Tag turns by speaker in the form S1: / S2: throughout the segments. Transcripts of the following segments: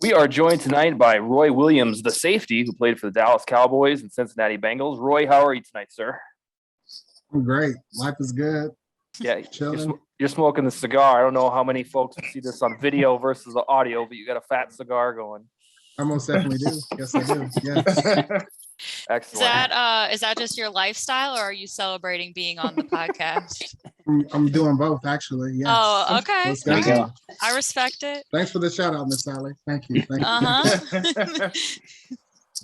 S1: We are joined tonight by Roy Williams, the safety who played for the Dallas Cowboys and Cincinnati Bengals. Roy, how are you tonight, sir?
S2: I'm great. Life is good.
S1: Yeah,
S2: Chilling.
S1: you're smoking the cigar. I don't know how many folks see this on video versus the audio, but you got a fat cigar going.
S2: I most definitely do. Yes, I do. Yes.
S1: Excellent.
S3: Is that just your lifestyle, or are you celebrating being on the podcast?
S2: I'm doing both, actually. Yes.
S3: Oh, okay.
S2: Most definitely.
S3: I respect it.
S2: Thanks for the shout out, Miss Sally. Thank you. Thank you.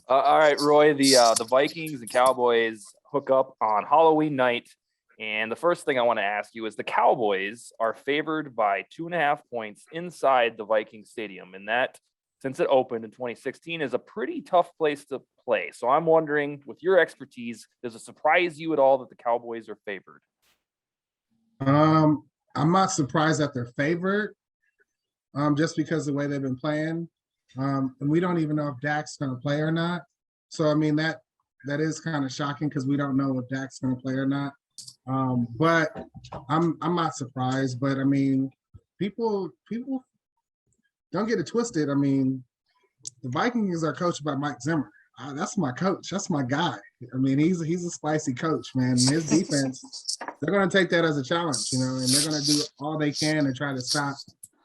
S1: All right, Roy, the Vikings and Cowboys hook up on Halloween night. And the first thing I want to ask you is the Cowboys are favored by 2.5 points inside the Vikings Stadium. And that, since it opened in 2016, is a pretty tough place to play. So I'm wondering, with your expertise, does it surprise you at all that the Cowboys are favored?
S2: I'm not surprised that they're favored, just because of the way they've been playing. And we don't even know if Dak's going to play or not. So, I mean, that is kind of shocking because we don't know if Dak's going to play or not. But I'm not surprised. But, I mean, people don't get it twisted. I mean, the Vikings are coached by Mike Zimmer. That's my coach. That's my guy. I mean, he's a spicy coach, man. And his defense, they're going to take that as a challenge, and they're going to do all they can to try to stop,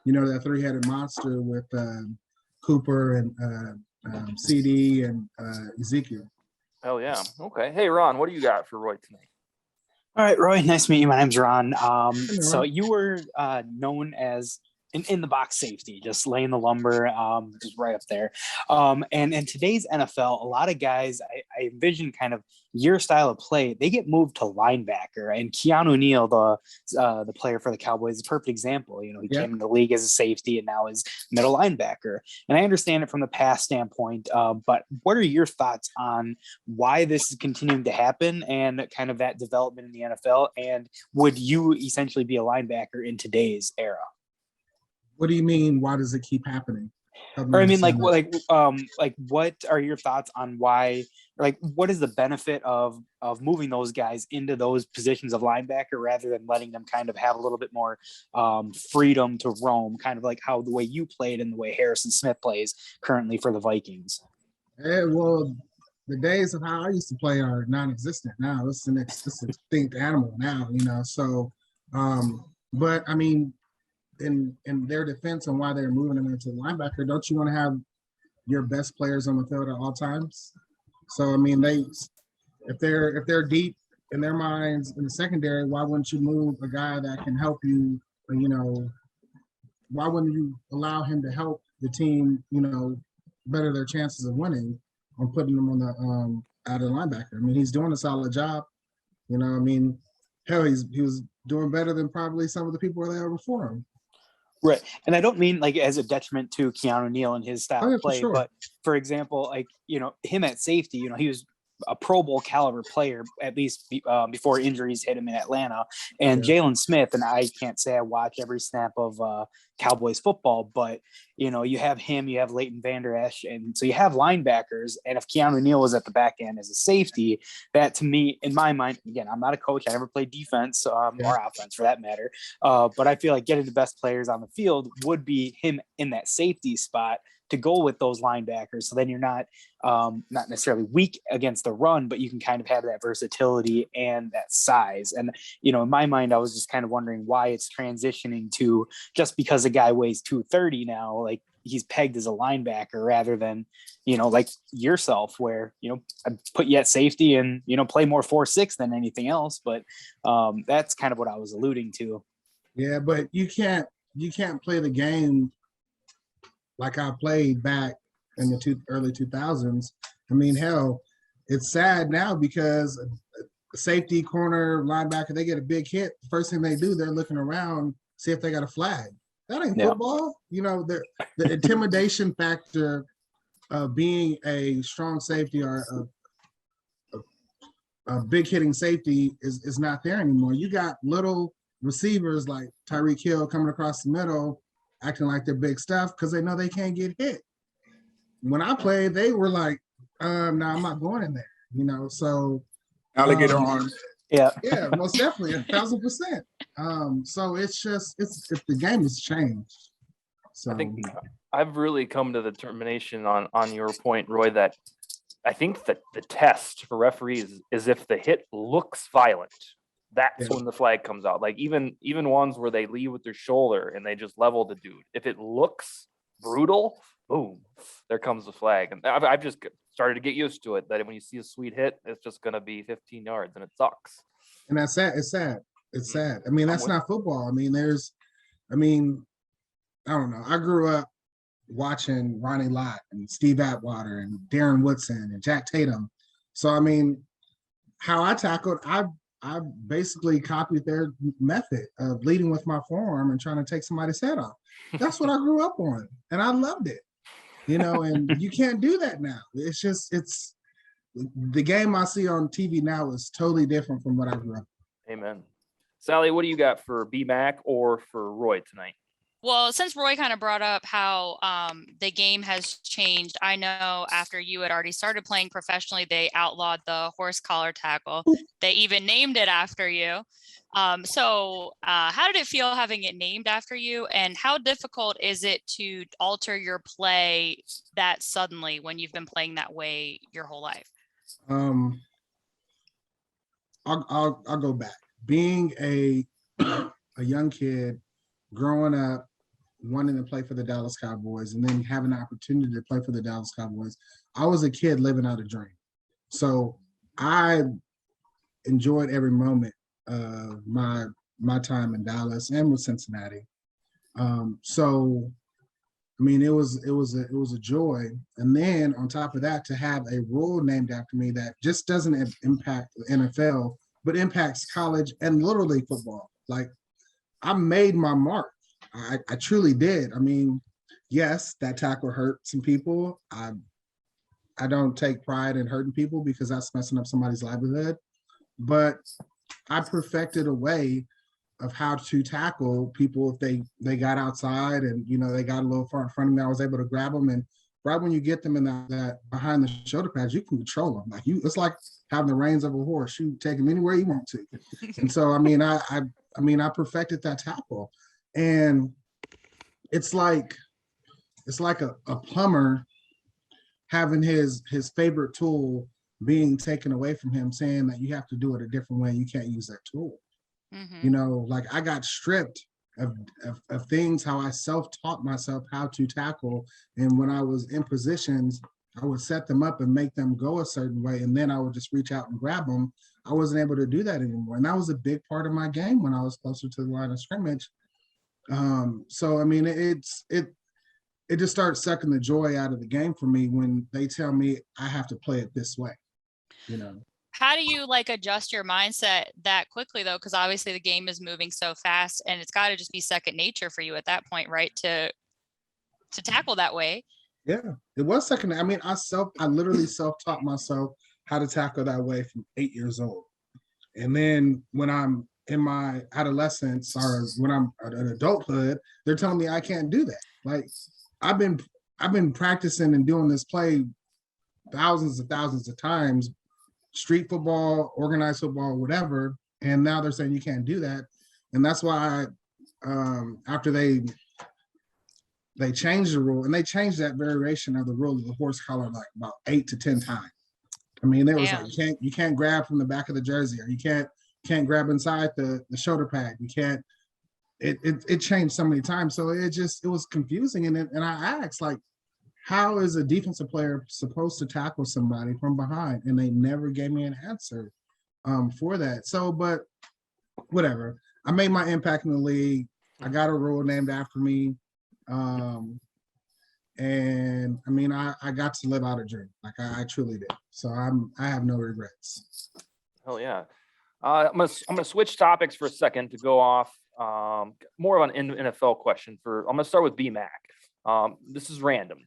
S2: that three-headed monster with Cooper and CD and Ezekiel.
S1: Hell yeah. Okay. Hey, Ron, what do you got for Roy tonight?
S4: All right, Roy, nice to meet you. My name's Ron. So you were known as in the box safety, just laying the lumber, just right up there. And in today's NFL, a lot of guys, I envision kind of your style of play, they get moved to linebacker. And Keanu Neal, the player for the Cowboys, is a perfect example. He came in the league as a safety and now is middle linebacker. And I understand it from the pass standpoint, but what are your thoughts on why this is continuing to happen and kind of that development in the NFL? And would you essentially be a linebacker in today's era?
S2: What do you mean? Why does it keep happening?
S4: Or I mean, what are your thoughts on why? What is the benefit of moving those guys into those positions of linebacker rather than letting them kind of have a little bit more freedom to roam, kind of like how the way you played and the way Harrison Smith plays currently for the Vikings?
S2: Well, the days of how I used to play are non-existent now. It's an extinct animal now, So, but I mean, in their defense and why they're moving them into linebacker, don't you want to have your best players on the field at all times? So I mean, if they're deep in their minds in the secondary, why wouldn't you move a guy that can help you? Why wouldn't you allow him to help the team? Better their chances of winning on putting them on the out of linebacker. I mean, he's doing a solid job. I mean, hell, he was doing better than probably some of the people that were before him.
S4: Right. And I don't mean as a detriment to Keanu Neal and his style of play, but for example, him at safety, he was a Pro Bowl caliber player, at least before injuries hit him in Atlanta. And Jalen Smith, and I can't say I watch every snap of Cowboys football, but you have him, you have Leighton Vander Esch, and so you have linebackers. And if Keanu Neal was at the back end as a safety, that to me, in my mind, again, I'm not a coach, I never played defense or offense for that matter, but I feel like getting the best players on the field would be him in that safety spot to go with those linebackers. So then you're not necessarily weak against the run, but you can kind of have that versatility and that size. And, in my mind, I was just kind of wondering why it's transitioning to just because a guy weighs 230 now, like he's pegged as a linebacker rather than, like yourself where, I put you at safety and, play more 4-6 than anything else. But that's kind of what I was alluding to.
S2: Yeah, but you can't play the game like I played back in the early 2000s. I mean, hell, it's sad now because a safety, corner, linebacker, they get a big hit. The first thing they do, they're looking around, see if they got a flag. That ain't football. The intimidation factor of being a strong safety or a big hitting safety is not there anymore. You got little receivers like Tyreek Hill coming across the middle, acting like they're big stuff because they know they can't get hit. When I played, they were like, no, I'm not going in there, so.
S5: Alligator arms.
S2: Yeah, most definitely, 1,000%. So it's the game has changed. So
S1: I think I've really come to the determination on your point, Roy, that I think that the test for referees is if the hit looks violent, that's when the flag comes out. Like even ones where they lead with their shoulder and they just level the dude. If it looks brutal, boom, there comes the flag. And I've just started to get used to it, that when you see a sweet hit, it's just going to be 15 yards and it sucks.
S2: And that's sad. It's sad. It's sad. I mean, that's not football. I mean, I don't know. I grew up watching Ronnie Lott and Steve Atwater and Darren Woodson and Jack Tatum. So, I mean, how I tackled, I basically copied their method of leading with my forearm and trying to take somebody's head off. That's what I grew up on, and I loved it. And you can't do that now. It's the game I see on TV now is totally different from what I grew up.
S1: Amen. Sally, what do you got for BMAC or for Roy tonight?
S3: Well, since Roy kind of brought up how the game has changed, I know after you had already started playing professionally, they outlawed the horse collar tackle. They even named it after you. So how did it feel having it named after you? And how difficult is it to alter your play that suddenly when you've been playing that way your whole life?
S2: I'll go back. Being a young kid growing up, wanting to play for the Dallas Cowboys and then having the opportunity to play for the Dallas Cowboys, I was a kid living out a dream. So I enjoyed every moment of my time in Dallas and with Cincinnati. So I mean, it was a joy. And then on top of that, to have a rule named after me that just doesn't impact the NFL, but impacts college and literally football. Like, I made my mark. I truly did. I mean, yes, that tackle hurt some people. I don't take pride in hurting people because that's messing up somebody's livelihood. But I perfected a way of how to tackle people if they got outside and, they got a little far in front of me. I was able to grab them. And right when you get them in that behind the shoulder pads, you can control them. Like it's like having the reins of a horse. You take them anywhere you want to. And so, I mean, I perfected that tackle. And it's like a plumber having his favorite tool being taken away from him, saying that you have to do it a different way. You can't use that tool. Mm-hmm. Like I got stripped of things, how I self-taught myself how to tackle. And when I was in positions, I would set them up and make them go a certain way. And then I would just reach out and grab them. I wasn't able to do that anymore. And that was a big part of my game when I was closer to the line of scrimmage. So, I mean, it just starts sucking the joy out of the game for me when they tell me I have to play it this way,
S3: How do you adjust your mindset that quickly though? Because obviously the game is moving so fast and it's got to just be second nature for you at that point, right? To tackle that way. Yeah,
S2: it was second. I mean, I literally self-taught myself how to tackle that way from 8 years old. And then when I'm in my adolescence or when I'm in adulthood, they're telling me I can't do that. Like I've been practicing and doing this play thousands and thousands of times, street football, organized football, whatever. And now they're saying you can't do that. And that's why after they changed the rule, and they changed that variation of the rule of the horse collar like about 8 to 10 times. I mean, there was like you can't grab from the back of the jersey, or you can't grab inside the shoulder pad. You can't. It changed so many times, so it was confusing. And I asked, like, how is a defensive player supposed to tackle somebody from behind? And they never gave me an answer for that. So, but whatever. I made my impact in the league. I got a rule named after me. And I mean, I got to live out a dream. Like I truly did. So I have no regrets.
S1: Hell yeah. I'm gonna switch topics for a second to go off more of an NFL question. I'm gonna start with BMAC. This is random,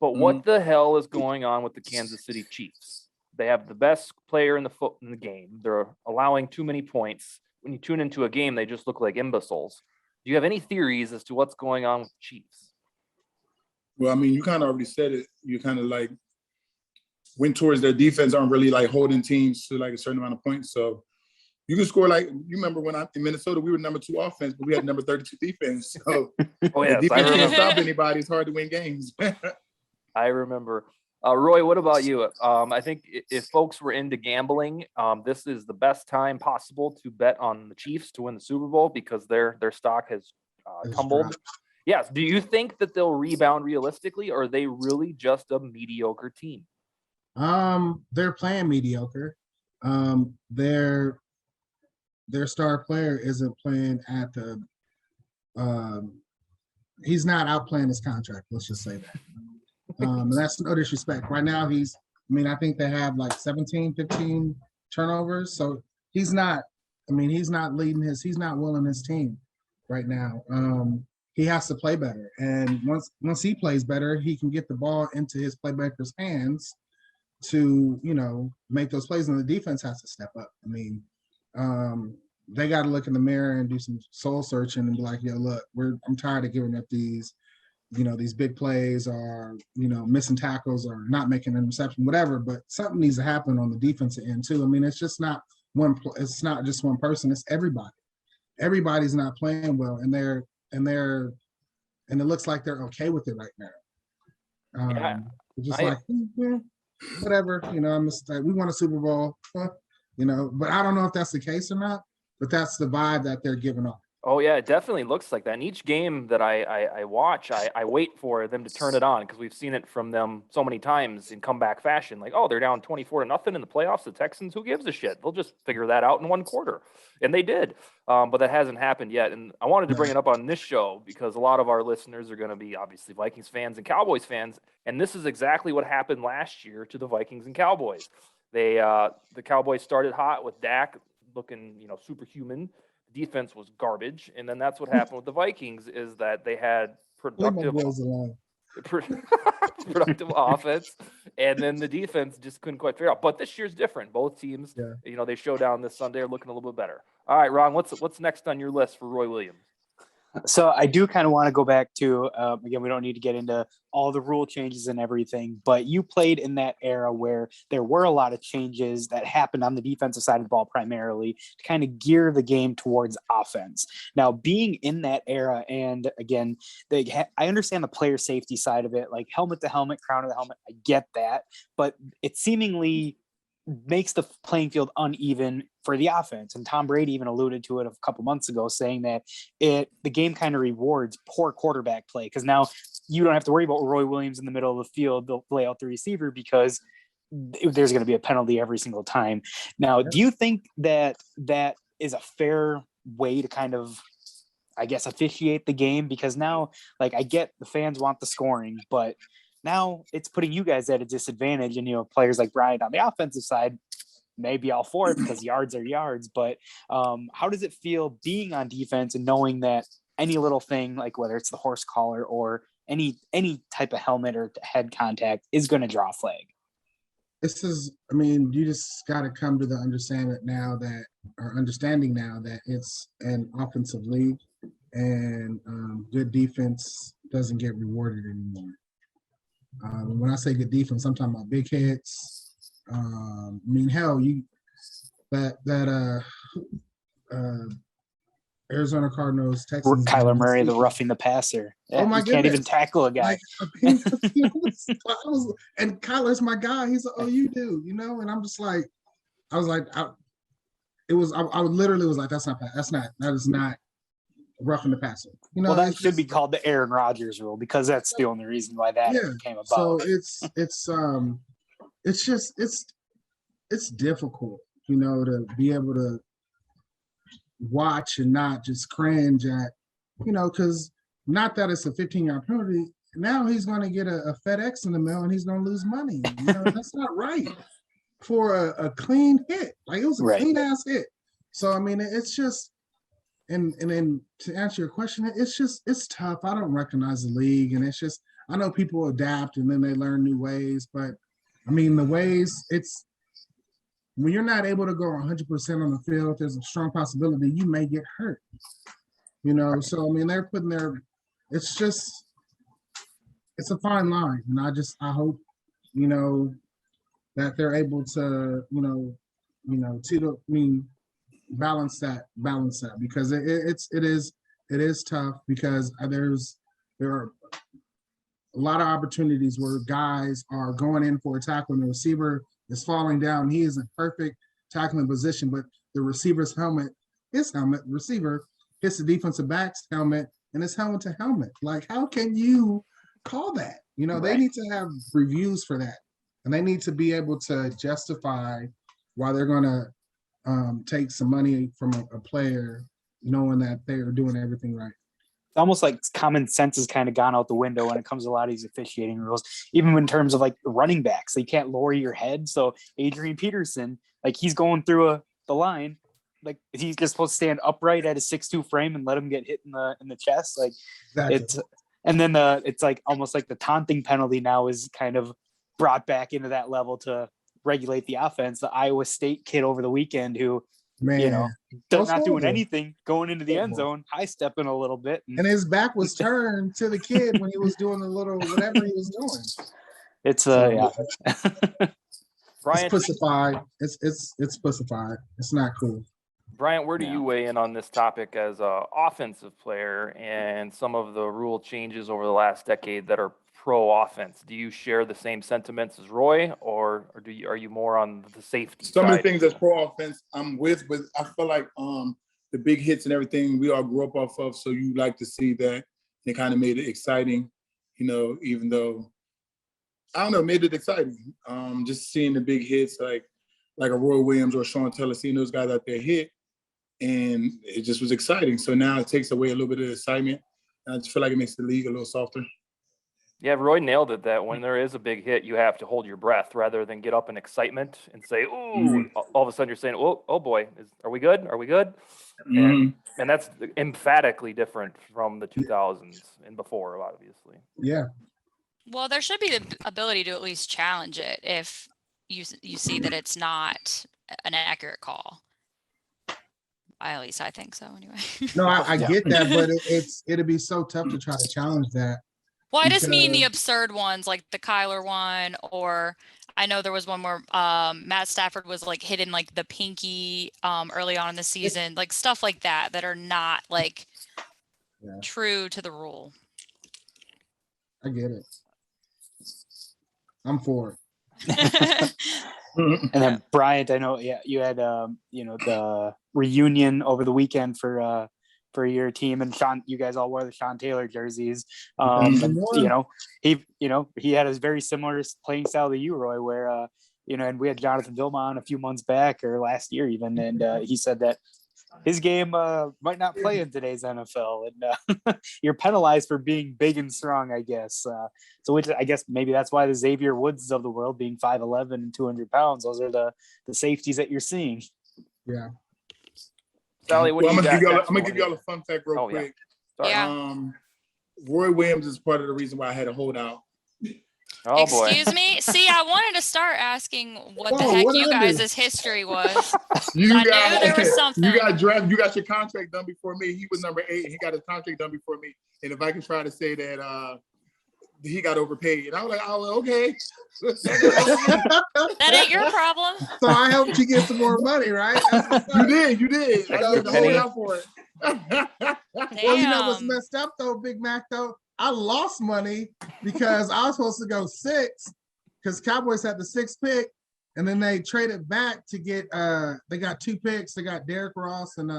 S1: but what the hell is going on with the Kansas City Chiefs? They have the best player in the game. They're allowing too many points. When you tune into a game, they just look like imbeciles. Do you have any theories as to what's going on with the Chiefs?
S5: Well, I mean, you kind of already said it. You kind of like went towards their defense, aren't really like holding teams to like a certain amount of points. So You can score like you remember when in Minnesota we were number 2 offense, but we had number 32 defense. So
S1: yes,
S5: defense can't stop anybody. It's hard to win games.
S1: I remember. Roy, what about you? I think if folks were into gambling, this is the best time possible to bet on the Chiefs to win the Super Bowl because their stock has tumbled. Yes. Do you think that they'll rebound realistically, or are they really just a mediocre team?
S2: They're playing mediocre. Their star player isn't playing at the he's not outplaying his contract, let's just say that. And that's no disrespect. Right now I think they have like 17, 15 turnovers. So he's not willing his team right now. He has to play better. And once he plays better, he can get the ball into his playmakers' hands to, make those plays, and the defense has to step up. They got to look in the mirror and do some soul searching and be like, yo, look, I'm tired of giving up these big plays or, missing tackles or not making an interception, whatever, but something needs to happen on the defensive end too. It's just not it's not just one person, it's everybody. Everybody's not playing well, and it looks like they're okay with it right now. Whatever, I'm just like, we won a Super Bowl, but I don't know if that's the case or not, but that's the vibe that they're giving off.
S1: Oh yeah, it definitely looks like that. And each game that I watch, I wait for them to turn it on because we've seen it from them so many times in comeback fashion. Like, oh, they're down 24-0 in the playoffs. The Texans, who gives a shit? They'll just figure that out in one quarter, and they did. But that hasn't happened yet. And I wanted to bring it up on this show because a lot of our listeners are going to be obviously Vikings fans and Cowboys fans, and this is exactly what happened last year to the Vikings and Cowboys. The Cowboys started hot with Dak looking, superhuman. Defense was garbage, and then that's what happened with the Vikings is that they had productive offense, and then the defense just couldn't quite figure out. But this year's different. Both teams, they show down this Sunday are looking a little bit better. All right, Ron, what's next on your list for Roy Williams?
S4: So I do kind of want to go back to, again, we don't need to get into all the rule changes and everything, but you played in that era where there were a lot of changes that happened on the defensive side of the ball primarily to kind of gear the game towards offense. Now, being in that era, and again, I understand the player safety side of it, like helmet to helmet, crown to the helmet. I get that, but it seemingly makes the playing field uneven for the offense. And Tom Brady even alluded to it a couple months ago, saying that the game kind of rewards poor quarterback play because now you don't have to worry about Roy Williams in the middle of the field. They'll lay out the receiver because there's going to be a penalty every single time. Now, do you think that is a fair way to kind of, I guess, officiate the game? Because now, like, I get the fans want the scoring, but now it's putting you guys at a disadvantage, and players like Bryant on the offensive side may be all for it because yards are yards. But how does it feel being on defense and knowing that any little thing, like whether it's the horse collar or any type of helmet or head contact, is going to draw a flag?
S2: You just got to come to the understanding now that it's an offensive league, and good defense doesn't get rewarded anymore. When I say good defense, I'm talking about big hits. Hell, Arizona Cardinals, Texans.
S4: Kyler Murray, the roughing the passer. Yeah,
S2: my
S4: goodness. Can't even tackle a guy.
S2: And Kyler's my guy. He's an OU dude, and I'm just like, I literally was like, that is not roughing the passer.
S4: Well, that should be called the Aaron Rodgers rule because that's the only reason why that came about.
S2: So it's difficult, to be able to watch and not just cringe at, because not that it's a 15-yard penalty. Now he's going to get a FedEx in the mail and he's going to lose money. That's not right for a clean hit. Like, it was a clean ass hit. So it's just. And then to answer your question, it's tough. I don't recognize the league, and it's just, I know people adapt and then they learn new ways, but the ways, it's when you're not able to go 100% on the field, there's a strong possibility you may get hurt. So they're putting it's a fine line, and I hope that they're able to balance that because it is tough because there are a lot of opportunities where guys are going in for a tackle and the receiver is falling down. He is in perfect tackling position, but the receiver's helmet, receiver hits the defensive back's helmet and it's helmet to helmet. Like, how can you call that? You know, they need to have reviews for that. And they need to be able to justify why they're going to take some money from a player, knowing that they are doing everything right.
S4: It's almost like common sense has kind of gone out the window when it comes to a lot of these officiating rules, even in terms of like running backs. You can't lower your head. So Adrian Peterson, like he's going through the line, like he's just supposed to stand upright at a 6'2" frame and let him get hit in the chest. Like exactly. It's like almost like the taunting penalty now is kind of brought back into that level to regulate the offense. The Iowa State kid over the weekend who, not doing anything going into the end zone, high stepping a little bit.
S2: And his back was turned to the kid when he was doing the little, whatever he was doing.
S4: It's
S2: Brian,
S1: it's
S2: pussified. It's pussified. It's not cool.
S1: Bryant, where do you weigh in on this topic as an offensive player and some of the rule changes over the last decade that are pro offense? Do you share the same sentiments as Roy, or are you more on the safety
S5: Some
S1: side?
S5: of the things that's pro offense I'm with, but I feel like the big hits and everything we all grew up off of, so you like to see that. It kind of made it exciting, even though I don't know, made it exciting. Just seeing the big hits like a Roy Williams or Sean Taylor, seeing those guys out there hit, and it just was exciting. So now it takes away a little bit of the excitement. And I just feel like it makes the league a little softer.
S1: Yeah, Roy nailed it that when there is a big hit, you have to hold your breath rather than get up in excitement and say, ooh, all of a sudden you're saying, oh boy, are we good? Are we good? And that's emphatically different from the 2000s and before, obviously.
S2: Yeah.
S3: Well, there should be the ability to at least challenge it if you see that it's not an accurate call. At least I think so anyway.
S2: No, I get that, but it'd be so tough to try to challenge that.
S3: Well, I just mean the absurd ones like the Kyler one, or I know there was one where Matt Stafford was like hitting like the pinky early on in the season, like stuff like that are not like true to the rule.
S2: I get it. I'm for it.
S4: And then Bryant, I know, you had the reunion over the weekend for your team, and Sean, you guys all wore the Sean Taylor jerseys. And, he had a very similar playing style to you, Roy, where and we had Jonathan Vilma on a few months back or last year even, and he said that his game might not play in today's NFL, and you're penalized for being big and strong, I guess. So which I guess maybe that's why the Xavier Woods of the world, being 5'11" and 200 pounds, those are the safeties that you're seeing.
S2: Yeah.
S1: Sally,
S5: I'm gonna give y'all a fun fact real quick.
S3: Yeah.
S5: Roy Williams is part of the reason why I had a holdout.
S1: Oh,
S3: Excuse me. See, I wanted to start asking what the heck you guys' history was. I knew there was something.
S5: You got drafted. You got your contract done before me. He was number 8. He got his contract done before me. And if I can try to say that he got overpaid, and I was like, okay.
S3: That ain't your problem.
S2: So I helped you get some more money, right?
S5: You did. I got to hold out for it.
S2: Well, you know what's messed up though, Big Mac though? I lost money because I was supposed to go 6 because Cowboys had the 6th pick, and then they traded back to get they got 2 picks. They got Derrick Ross and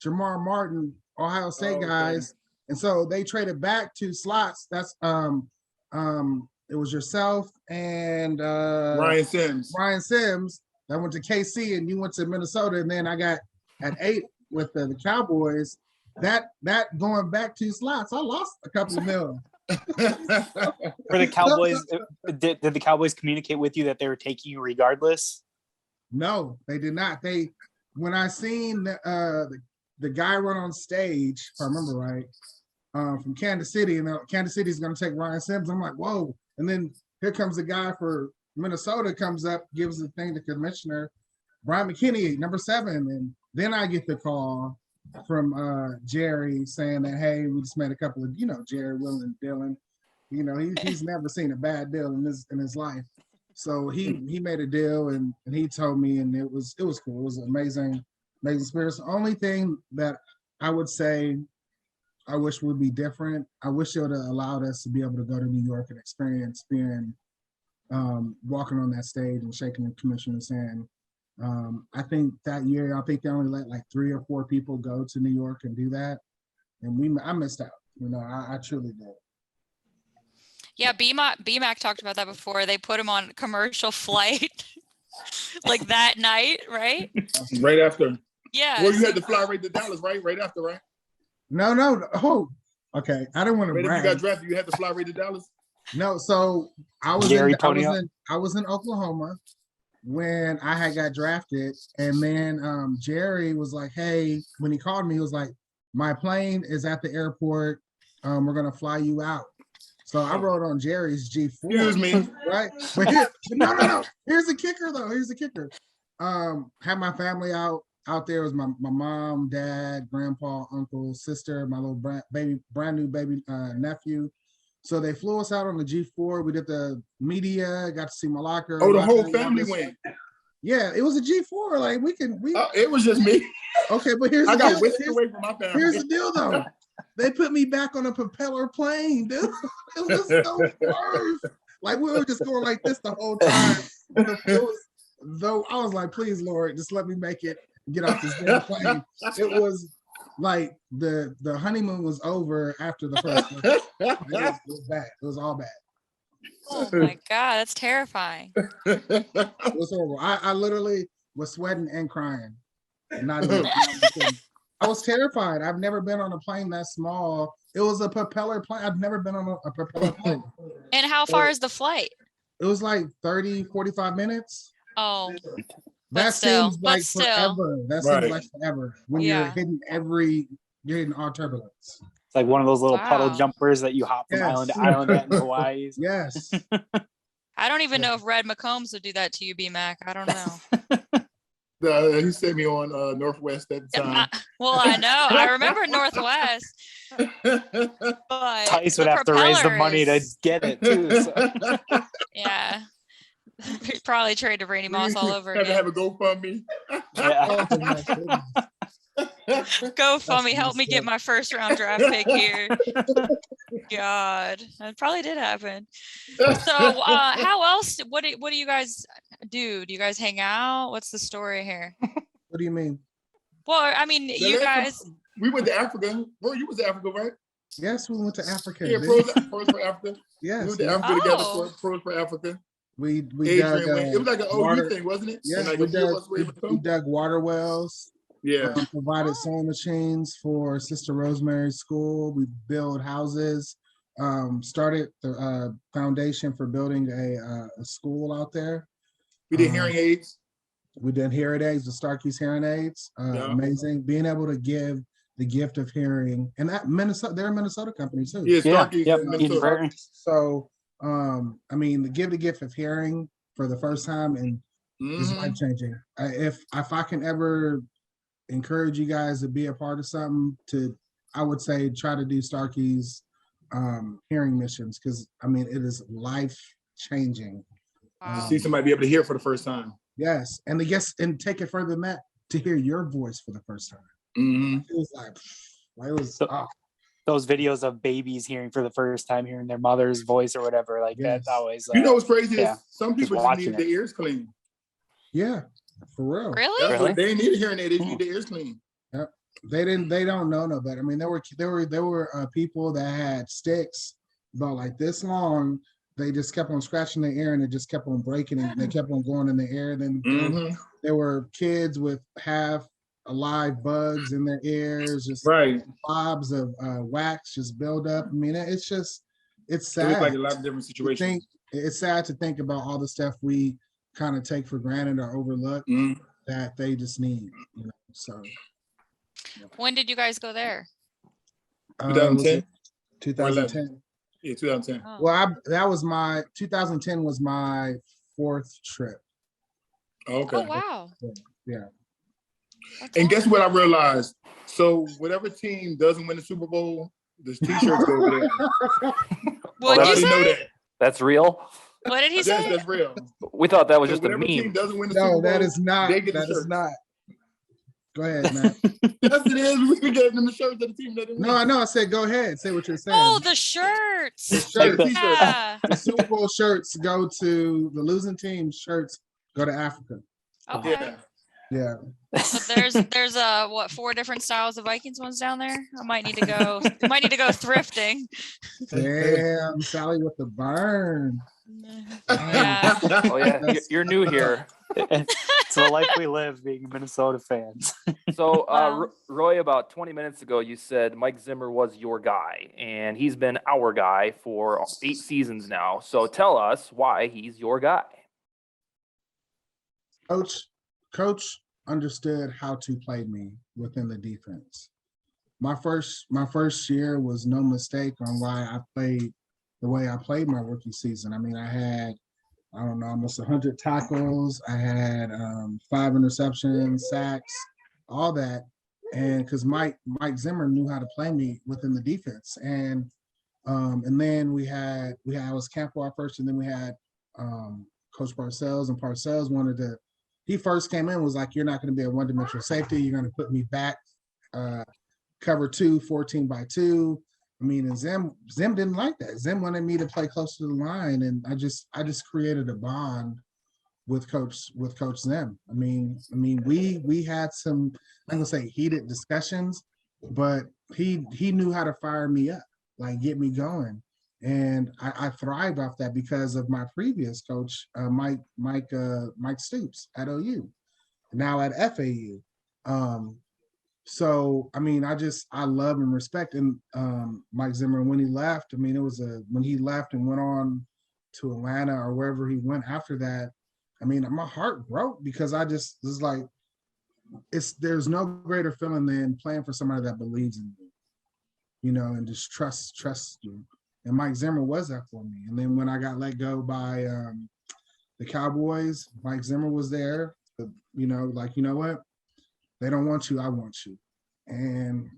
S2: Jamar Martin, Ohio State guys. And so they traded back 2 slots. That's it was yourself and
S5: Ryan Sims.
S2: That went to KC, and you went to Minnesota, and then I got at 8 with the Cowboys. That going back 2 slots, I lost a couple of million.
S4: For the Cowboys, did the Cowboys communicate with you that they were taking you regardless?
S2: No, they did not. When I seen the guy run on stage, if I remember right, from Kansas City, and Kansas City is going to take Ryan Sims, I'm like, whoa. And then here comes the guy for Minnesota, comes up, gives the thing to commissioner, Bryant McKinnie, number 7. And then I get the call from Jerry saying that, hey, we just made a couple of, Jerry, Will, and Dylan. He's never seen a bad deal in his life. So he made a deal, and he told me, and it was cool. It was amazing amazing experience. The only thing that I would say I wish would be different. I wish it would have allowed us to be able to go to New York and experience being walking on that stage and shaking the commissioner's hand. I think that year, I think they only let like 3 or 4 people go to New York and do that. And I missed out, I truly did.
S3: Yeah, BMAC talked about that before. They put him on commercial flight like that night, right?
S5: Right after.
S3: Yeah.
S5: Well, you had to fly right to Dallas, right? Right after, right?
S2: No. Oh, okay. I didn't want to brag.
S5: If you got drafted, you had to fly right to Dallas?
S2: No, so I was in Oklahoma when I had got drafted, and then Jerry was like, "Hey," when he called me, he was like, "My plane is at the airport. We're gonna fly you out." So I rode on Jerry's G4.
S5: Excuse me,
S2: right? But no. Here's the kicker, though. Here's the kicker. Had my family out there. Was my mom, dad, grandpa, uncle, sister, my little brand new baby nephew. So they flew us out on the G4. We did the media, got to see my locker.
S5: Oh, the whole family went.
S2: Yeah, it was a G4. Like
S5: it was just me.
S2: Okay, but
S5: I got whisked away from my family.
S2: Here's the deal, though. They put me back on a propeller plane, dude. It was so worse. Like we were just going like this the whole time. Though I was like, please, Lord, just let me make it. Get off this damn plane. It was like the honeymoon was over after the first one. It was bad. It was all bad.
S3: Oh my God, that's terrifying.
S2: It was horrible. I literally was sweating and crying. Not even. I was terrified. I've never been on a plane that small. It was a propeller plane. I've never been on a propeller plane.
S3: And how far is the flight?
S2: It was like 30, 45 minutes.
S3: Oh.
S2: That seems like forever. That seems like forever when you're hitting all turbulence.
S4: It's like one of those little puddle jumpers that you hop from island to island at in Hawaii.
S2: Yes.
S3: I don't even know if Red McCombs would do that to you, BMAC. I don't know.
S5: He sent me on Northwest at the time.
S3: I know. I remember Northwest. But
S4: Tice would have to raise the money to get it too. So.
S3: Yeah. Probably trade to Randy Moss all over again.
S5: Have a GoFundMe.
S3: GoFundMe, help me get my first round draft pick here. God, that probably did happen. So, how else? What do you guys do? Do you guys hang out? What's the story here?
S2: What do you mean?
S3: Well, I mean, you guys.
S5: We went to Africa. Bro, you was to Africa, right?
S2: Yes, we went to Africa.
S5: Yeah, pros for Africa.
S2: Yes,
S5: we went to Africa together for pros for Africa.
S2: We
S5: dug, it was like an OU thing, wasn't it?
S2: Yeah,
S5: like
S2: we dug water wells.
S5: Yeah.
S2: Provided sewing machines for Sister Rosemary's School. We built houses. Started the foundation for building a school out there.
S5: We did hearing aids.
S2: We did hearing aids, the Starkey's hearing aids. Amazing. Being able to give the gift of hearing, and that Minnesota, they're a Minnesota company too.
S5: Yeah, Starkey's Minnesota.
S2: So I mean, the gift of hearing for the first time and is life-changing. If I can ever encourage you guys to be a part of something, I would say try to do Starkey's hearing missions, because I mean it is life-changing.
S5: To see somebody be able to hear for the first time.
S2: Yes, and and take it further than that, to hear your voice for the first time. It was like it was
S4: those videos of babies hearing for the first time, hearing their mother's voice or whatever, like that's always
S5: what's crazy is some people just need their ears clean.
S2: Yeah, for real.
S3: Really?
S5: They didn't need a hearing aid, they need their ears clean.
S2: Yep. They don't know no better. I mean, there were people that had sticks about like this long. They just kept on scratching their ear and it just kept on breaking and they kept on going in the air. Then there were kids with half alive bugs in their ears, just blobs of wax just build up. I mean, it's sad.
S5: It's like a lot of different situations.
S2: It's sad to think about all the stuff we kind of take for granted or overlook that they just need. So.
S3: When did you guys go there?
S5: 2010.
S2: 2010.
S5: Yeah, 2010.
S3: Oh.
S2: Well, that was 2010 was my 4th trip.
S5: Okay.
S3: Oh, wow.
S2: Yeah.
S5: And guess what I realized? So whatever team doesn't win the Super Bowl, this T-shirts go over there.
S3: What did you say?
S5: Know that.
S1: That's real?
S3: What did he say?
S5: That's real.
S1: We thought that was just a meme.
S5: Team doesn't win the Super Bowl,
S2: that is not.
S5: they get
S2: That is not. Go ahead, Matt.
S5: Yes, it is. We gave them the shirts of the team that
S2: No, I know. I said go ahead. Say what you're saying.
S3: Oh, the shirts.
S2: The shirts.
S3: Yeah.
S2: The Super Bowl shirts go to the losing team. Shirts go to Africa.
S3: Okay.
S2: Yeah.
S3: So there's 4 different styles of Vikings ones down there. I might need to go thrifting.
S2: Damn, Sally with the burn.
S3: Yeah.
S1: Oh yeah, you're new here.
S4: It's the life we live being Minnesota fans.
S1: So,
S3: Wow.
S1: Roy, about 20 minutes ago, you said Mike Zimmer was your guy, and he's been our guy for 8 seasons now. So tell us why he's your guy.
S2: Coach understood how to play me within the defense. My first year was no mistake on why I played the way I played my rookie season. I mean, I had, I don't know, almost 100 tackles. I had 5 interceptions, sacks, all that. And because Mike Zimmer knew how to play me within the defense. And then I was Campo at first, and then we had Coach Parcells, and Parcells wanted to, he first came in, was like, you're not going to be a one-dimensional safety. You're going to put me back, cover 2, 14 by 2. I mean, and Zim didn't like that. Zim wanted me to play close to the line, and I just created a bond with Coach Zim. I mean, we had some, I'm gonna say heated discussions, but he knew how to fire me up, like get me going, and I thrived off that because of my previous coach, Mike Stoops at OU, now at FAU. So, I mean, I love and respect Mike Zimmer. When he left, I mean, when he left and went on to Atlanta or wherever he went after that, I mean, my heart broke because I just was like, there's no greater feeling than playing for somebody that believes in you, you know, and just trust you. And Mike Zimmer was that for me. And then when I got let go by the Cowboys, Mike Zimmer was there, you know, like, you know what? They don't want you, I want you. And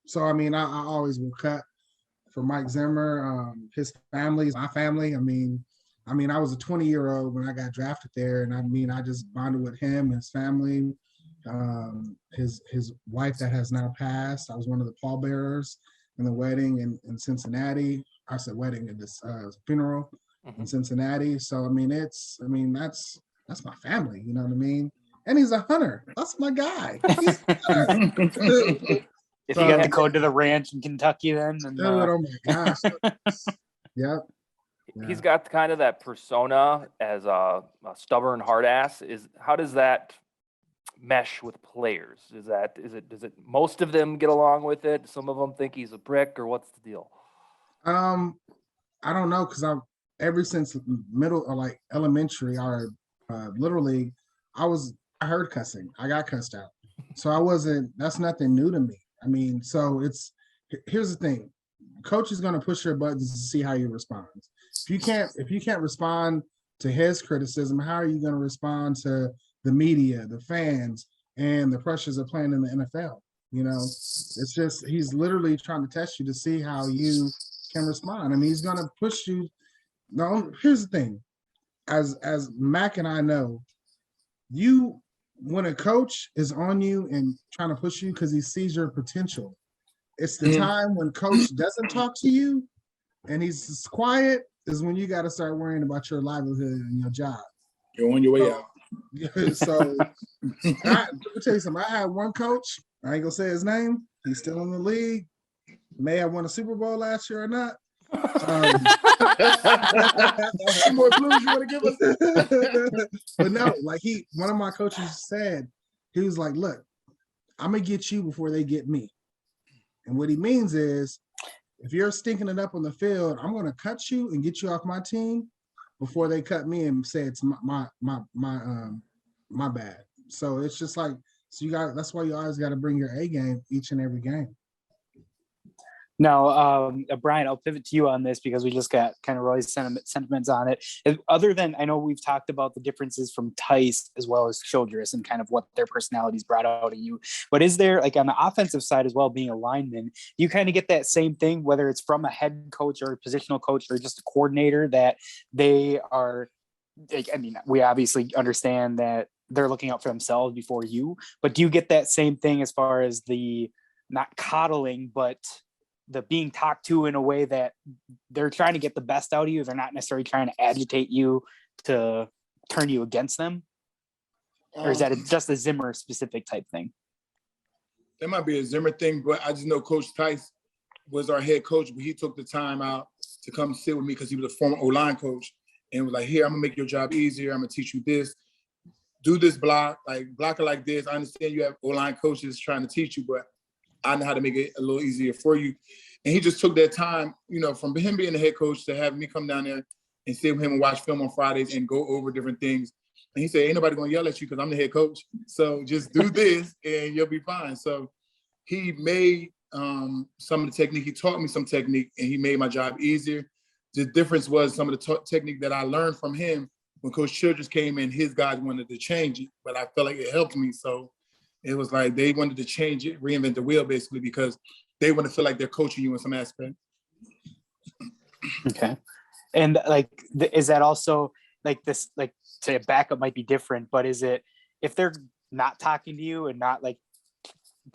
S2: so, I mean, I always will cut for Mike Zimmer, his family, my family. I mean, I was a 20-year-old when I got drafted there. And I mean, I just bonded with him, his family, his wife that has now passed. I was one of the pallbearers in the wedding in Cincinnati. I said wedding in this funeral in Cincinnati. So, I mean, that's my family, you know what I mean? And he's a hunter. That's my guy. He's a hunter.
S4: If you got to go to the ranch in Kentucky, then
S2: oh my gosh. Yep.
S1: He's got kind of that persona as a stubborn hard ass. How does that mesh with players? Does it most of them get along with it? Some of them think he's a prick, or what's the deal?
S2: I don't know, because ever since middle or like elementary or little league, I heard cussing. I got cussed out. So that's nothing new to me. I mean, so here's the thing. Coach is going to push your buttons to see how you respond. If you can't respond to his criticism, how are you going to respond to the media, the fans, and the pressures of playing in the NFL? You know, it's just, he's literally trying to test you to see how you can respond. I mean, he's going to push you. No, here's the thing. As Mac and I know, when a coach is on you and trying to push you because he sees your potential, it's the time when coach doesn't talk to you and he's just quiet is when you got to start worrying about your livelihood and your job.
S5: You're on your way out.
S2: So let me tell you something. I had one coach, I ain't gonna say his name, he's still in the league, may have won a Super Bowl last year or not.
S5: More blues you want to give us?
S2: But no, like one of my coaches said, he was like, look, I'm gonna get you before they get me. And what he means is, if you're stinking it up on the field, I'm gonna cut you and get you off my team before they cut me and say it's my bad. So it's just like, that's why you always got to bring your A game each and every game.
S4: Now, Brian, I'll pivot to you on this because we just got kind of Roy's sentiments on it. Other than, I know we've talked about the differences from Tice as well as Childress and kind of what their personalities brought out in you. But is there, like on the offensive side as well, being a lineman, you kind of get that same thing, whether it's from a head coach or a positional coach or just a coordinator, that they are, like, I mean, we obviously understand that they're looking out for themselves before you. But do you get that same thing as far as the not coddling, but the being talked to in a way that they're trying to get the best out of you? They're not necessarily trying to agitate you to turn you against them? Or is that just a Zimmer specific type thing?
S5: That might be a Zimmer thing, but I just know Coach Tice was our head coach, but he took the time out to come sit with me because he was a former O-line coach and was like, here, I'm gonna make your job easier. I'm gonna teach you this. Do this block it like this. I understand you have O-line coaches trying to teach you, but I know how to make it a little easier for you. And he just took that time, from him being the head coach to have me come down there and sit with him and watch film on Fridays and go over different things. And he said, ain't nobody gonna yell at you because I'm the head coach. So just do this and you'll be fine. So he made some of the technique. He taught me some technique and he made my job easier. The difference was some of the technique that I learned from him when Coach Childress came in, his guys wanted to change it, but I felt like it helped me. So it was like they wanted to change it, reinvent the wheel basically, because they want to feel like they're coaching you in some aspect.
S4: Okay. And is that also like this, like say a backup might be different, but is it, if they're not talking to you and not like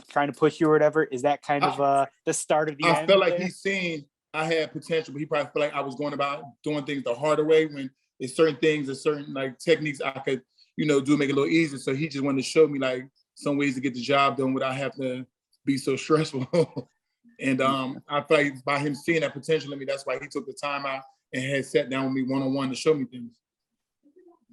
S4: trying to push you or whatever, is that kind of the start of the end?
S5: I felt like he's seen I had potential, but he probably felt like I was going about doing things the harder way when there's certain things and certain like techniques I could, do make it a little easier. So he just wanted to show me like some ways to get the job done without having to be so stressful. And I feel like by him seeing that potential in me, that's why he took the time out and had sat down with me one-on-one to show me things.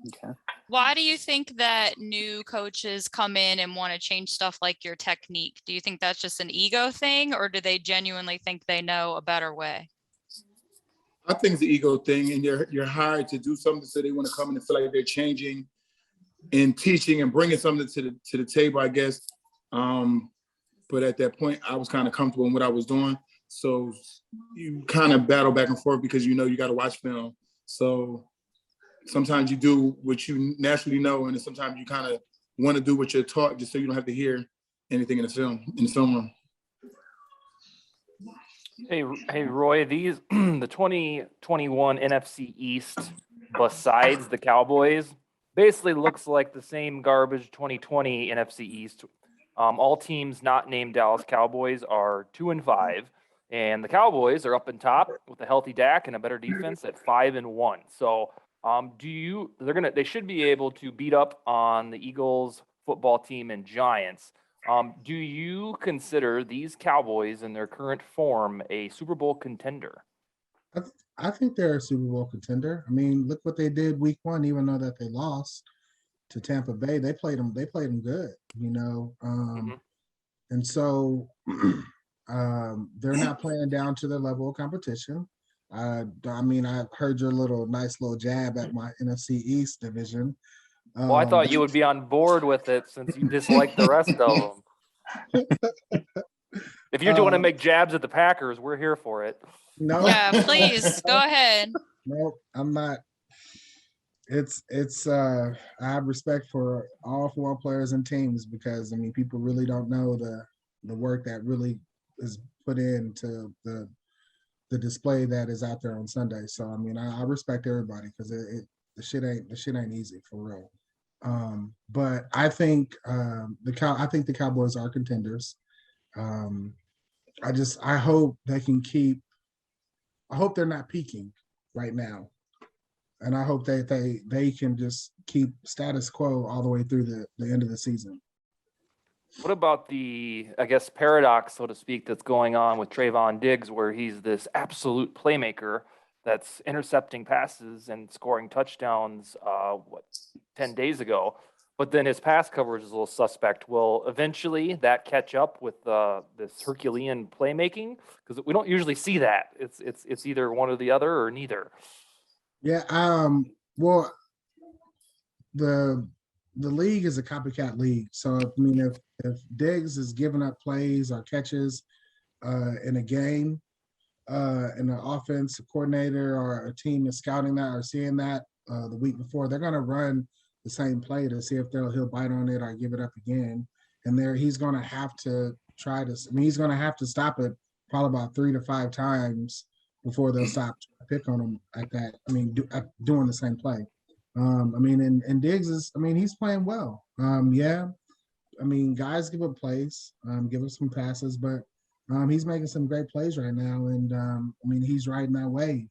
S4: Okay.
S3: Why do you think that new coaches come in and want to change stuff like your technique? Do you think that's just an ego thing, or do they genuinely think they know a better way?
S5: I think it's an ego thing, and you're hired to do something, so they want to come in and feel like they're changing and teaching and bringing something to the table, I guess. But at that point, I was kind of comfortable in what I was doing. So you kind of battle back and forth because you got to watch film. So sometimes you do what you naturally know, and then sometimes you kind of want to do what you're taught just so you don't have to hear anything in the film room.
S1: Hey, Roy, the 2021 NFC East, besides the Cowboys, basically looks like the same garbage 2020 NFC East. All teams not named Dallas Cowboys are 2-5, and the Cowboys are up in top with a healthy Dak and a better defense at 5-1. So, they should be able to beat up on the Eagles football team and Giants. Do you consider these Cowboys in their current form a Super Bowl contender?
S2: I think they're a Super Bowl contender. I mean, look what they did week 1, even though that they lost to Tampa Bay. They played them good, And so they're not playing down to their level of competition. I heard your nice little jab at my NFC East division.
S1: Well, I thought you would be on board with it since you dislike the rest of them. If you're doing to make jabs at the Packers, we're here for it.
S2: No.
S3: Yeah, please go ahead.
S2: No, I'm not. I have respect for all 4 players and teams because people really don't know the work that really is put into the display that is out there on Sunday. So I respect everybody because the shit ain't easy for real. But I think the Cowboys are contenders. I hope they can I hope they're not peaking right now. And I hope that they can just keep status quo all the way through the end of the season.
S1: What about the, paradox, so to speak, that's going on with Trayvon Diggs, where he's this absolute playmaker that's intercepting passes and scoring touchdowns, 10 days ago, but then his pass coverage is a little suspect. Will eventually that catch up with this Herculean playmaking? Because we don't usually see that. It's either one or the other or neither.
S2: Yeah. Well, the league is a copycat league. So if Diggs is giving up plays or catches in a game, and the offense coordinator or a team is scouting that or seeing that the week before, they're going to run the same play to see if he'll bite on it or give it up again. And he's going to have to he's going to have to stop it probably about 3 to 5 times before they'll stop trying to pick on him at that. Doing the same play. I mean, and Diggs is, I mean, he's playing well. Yeah, I mean, guys give up plays, give up some passes, but he's making some great plays right now, and I mean, he's riding that wave.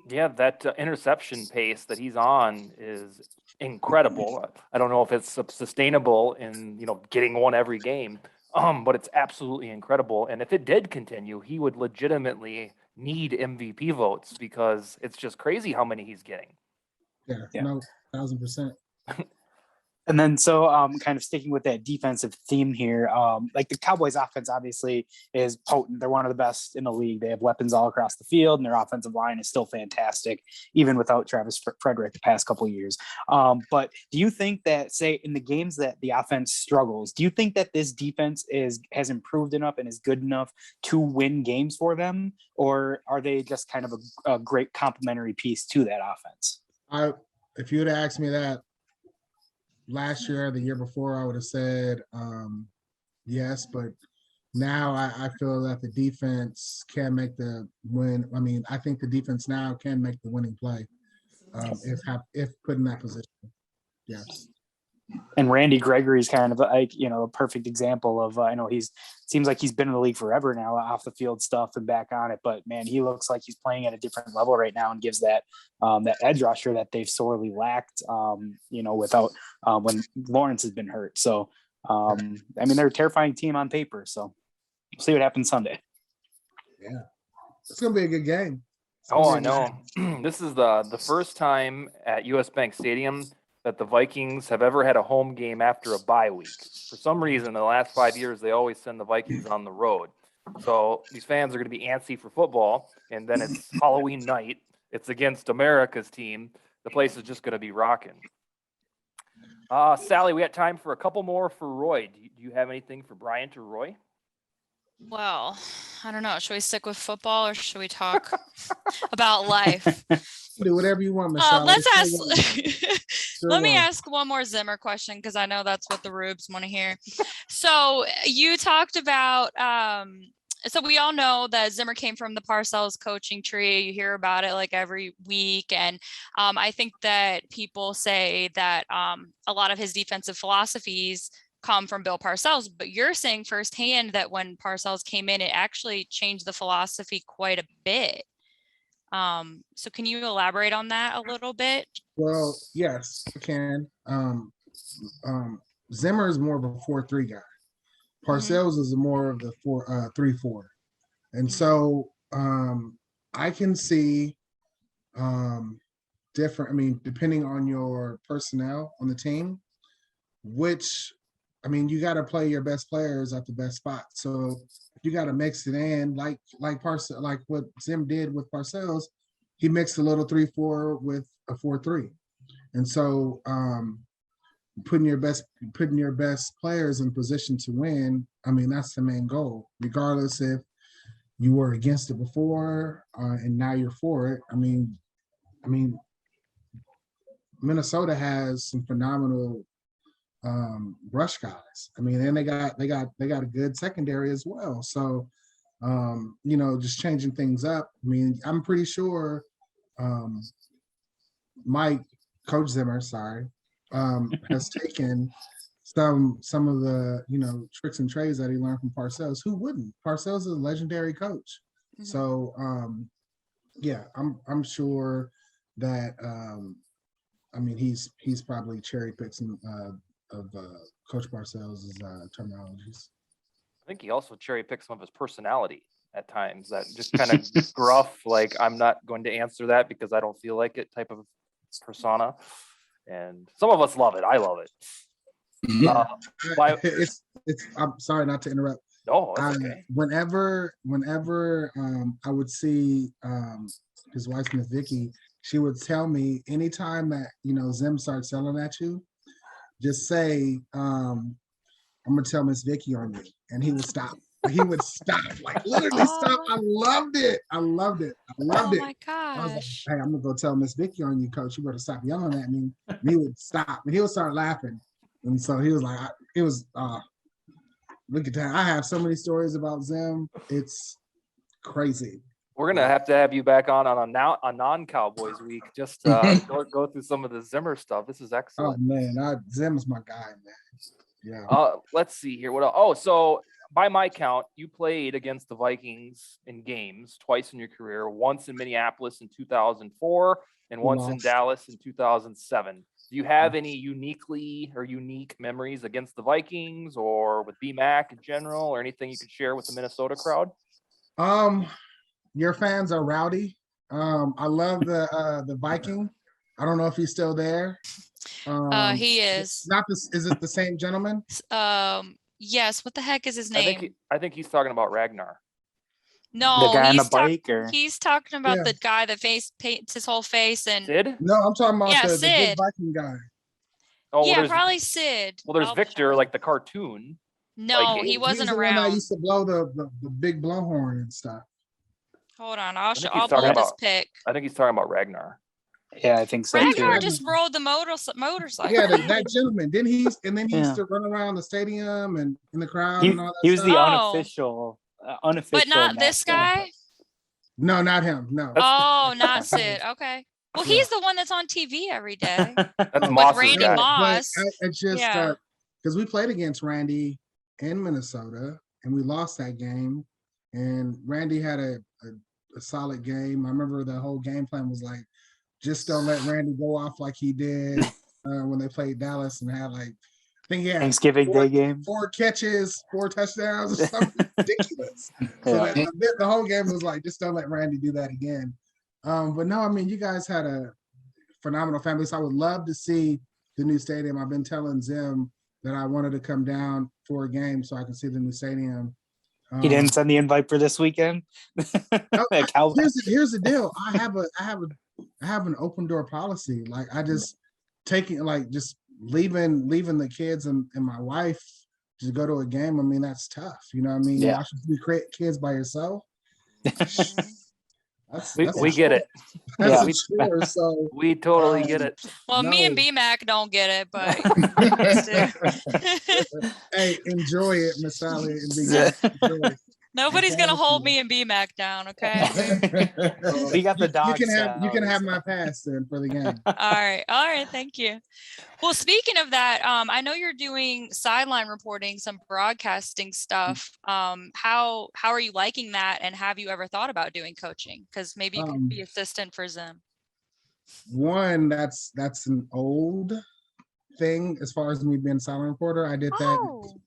S1: Yeah, that interception pace that he's on is incredible. I don't know if it's sustainable in, getting one every game, but it's absolutely incredible. And if it did continue, he would legitimately need MVP votes because it's just crazy how many he's getting.
S2: Yeah. No, 1,000%.
S4: And then so kind of sticking with that defensive theme here, like the Cowboys offense obviously is potent. They're one of the best in the league. They have weapons all across the field, and their offensive line is still fantastic, even without Travis Frederick the past couple of years. But do you think that, say, in the games that the offense struggles, do you think that this defense has improved enough and is good enough to win games for them? Or are they just kind of a great complementary piece to that offense?
S2: If you would have asked me that last year, the year before, I would have said yes, but now I feel that the defense can make the win. I mean, I think the defense now can make the winning play if put in that position. Yes.
S4: And Randy Gregory's kind of like, a perfect example of, I know seems like he's been in the league forever now, off the field stuff and back on it, but man, he looks like he's playing at a different level right now and gives that edge rusher that they've sorely lacked, without when Lawrence has been hurt. So, I mean, they're a terrifying team on paper. So we'll see what happens Sunday.
S2: Yeah. It's going to be a good game.
S1: Oh, I know. This is the first time at US Bank Stadium that the Vikings have ever had a home game after a bye week. For some reason, in the last 5 years, they always send the Vikings on the road. So these fans are going to be antsy for football, and then it's Halloween night. It's against America's team. The place is just going to be rocking. Sally, we got time for a couple more for Roy. Do you have anything for Bryant or Roy?
S3: Well, I don't know. Should we stick with football or should we talk about life?
S2: Do whatever you want, Michelle.
S3: Let's ask. Let me ask one more Zimmer question because I know that's what the Rubes want to hear. So you talked about. So we all know that Zimmer came from the Parcells coaching tree. You hear about it like every week, and I think that people say that a lot of his defensive philosophies come from Bill Parcells, but you're saying firsthand that when Parcells came in, it actually changed the philosophy quite a bit. So can you elaborate on that a little bit?
S2: Well, yes, I can. Zimmer is more of a 4-3 guy. Parcells is more of the 3-4. And so I can see different, I mean, depending on your personnel on the team, you got to play your best players at the best spot. So you got to mix it in like what Zim did with Parcells. He mixed a little 3-4 with a 4-3. And so putting your best players in position to win, I mean, that's the main goal, regardless if you were against it before and now you're for it. I mean, Minnesota has some phenomenal rush guys. I mean, and they got a good secondary as well. So, just changing things up. I mean, I'm pretty sure Coach Zimmer, has taken some of the tricks and trades that he learned from Parcells. Who wouldn't? Parcells is a legendary coach. Mm-hmm. So I'm sure that he's probably cherry picked some of Coach Parcells' terminologies.
S1: I think he also cherry picked some of his personality at times, that just kind of gruff, like, I'm not going to answer that because I don't feel like it type of persona. And some of us love it. I love it.
S2: Yeah. I'm sorry not to interrupt.
S1: No, that's okay.
S2: Whenever I would see his wife, Miss Vicky, she would tell me anytime that Zim starts yelling at you, just say, I'm gonna tell Miss Vicky on you, and he would stop. He would stop, like literally stop. I loved it. Oh my
S3: gosh!
S2: I was like, hey, I'm gonna go tell Miss Vicky on you, Coach. You better stop yelling at me. And he would stop, and he would start laughing. And so he was like, look at that. I have so many stories about Zim. It's crazy.
S1: We're gonna have to have you back on a non-Cowboys week. Just go through some of the Zimmer stuff. This is
S2: Oh
S1: excellent.
S2: man, Zim's my guy, man. Yeah.
S1: Let's see here. What else? Oh, so by my count, you played against the Vikings in games twice in your career. Once in Minneapolis in 2004, and once in
S2: Lost.
S1: Dallas in 2007. Do you have any unique memories against the Vikings or with BMAC in general, or anything you could share with the Minnesota crowd?
S2: Your fans are rowdy. I love the Viking. I don't know if he's still there.
S3: He is.
S2: Not this. Is it the same gentleman?
S3: Yes. What the heck is his name?
S1: I think he's talking about Ragnar.
S3: No,
S4: The guy on the
S3: he's
S4: bike, or
S3: he's talking about
S2: Yeah.
S3: the guy that paints his whole face and
S1: Sid?
S2: No, I'm talking about the big
S3: Sid.
S2: Viking guy.
S1: Oh, well,
S3: yeah,
S1: there's,
S3: probably Sid.
S1: well, there's
S3: I'll
S1: Victor,
S3: check.
S1: like the cartoon.
S3: No,
S1: Viking.
S3: he
S2: He's
S3: wasn't
S2: the one that
S3: around.
S2: used to blow the big blowhorn and stuff.
S3: Hold on,
S1: think he's
S3: I'll
S1: talking
S3: pull up his
S1: about-
S3: pic.
S1: I think he's talking about Ragnar.
S4: yeah, I think so
S3: Ragnar
S4: too.
S3: just rode the motorcycle.
S2: Yeah, that gentleman. Then he used
S4: Yeah.
S2: to run around the stadium and in the crowd
S4: He,
S2: and all that
S4: he was
S2: stuff.
S4: the
S3: Oh.
S4: unofficial
S3: But not this
S4: mascot.
S3: guy.
S2: No, not him. No.
S3: Oh, not Sid. Okay. Well, he's the one that's on TV every day.
S1: That's
S3: With
S1: Moss's
S3: Randy
S1: guy.
S3: Moss.
S2: It's just
S3: Yeah.
S2: because we played against Randy in Minnesota and we lost that game. And Randy had a solid game. I remember the whole game plan was like, just don't let Randy go off like he did when they played Dallas and had like, I think he had
S4: Thanksgiving Day game.
S2: 4 catches, 4 touchdowns, or something ridiculous. So
S4: Yeah.
S2: the whole game was like, just don't let Randy do that again. But no, I mean, you guys had a phenomenal family. So I would love to see the new stadium. I've been telling Zim that I wanted to come down for a game so I can see the new stadium.
S4: He didn't send the invite for this weekend.
S2: Here's the deal. I have an open door policy. Like I just just leaving the kids and my wife to go to a game. I mean, that's tough. You know what I mean?
S4: Yeah.
S2: Watching 3 kids by yourself.
S1: We get it.
S2: That's
S4: Yeah.
S2: a chore, so
S1: We totally get it.
S3: Well, me and
S2: No.
S3: BMAC don't get it, but
S2: hey, enjoy it, Miss Sally. And Enjoy it.
S3: nobody's gonna hold me and BMAC down. Okay.
S4: We got the dog.
S2: You can have my pass then for the game.
S3: All right. Thank you. Well, speaking of that, I know you're doing sideline reporting, some broadcasting stuff. How are you liking that? And have you ever thought about doing coaching? Because maybe you could be assistant for Zim.
S2: One, that's an old thing as far as me being a sideline reporter. I did that in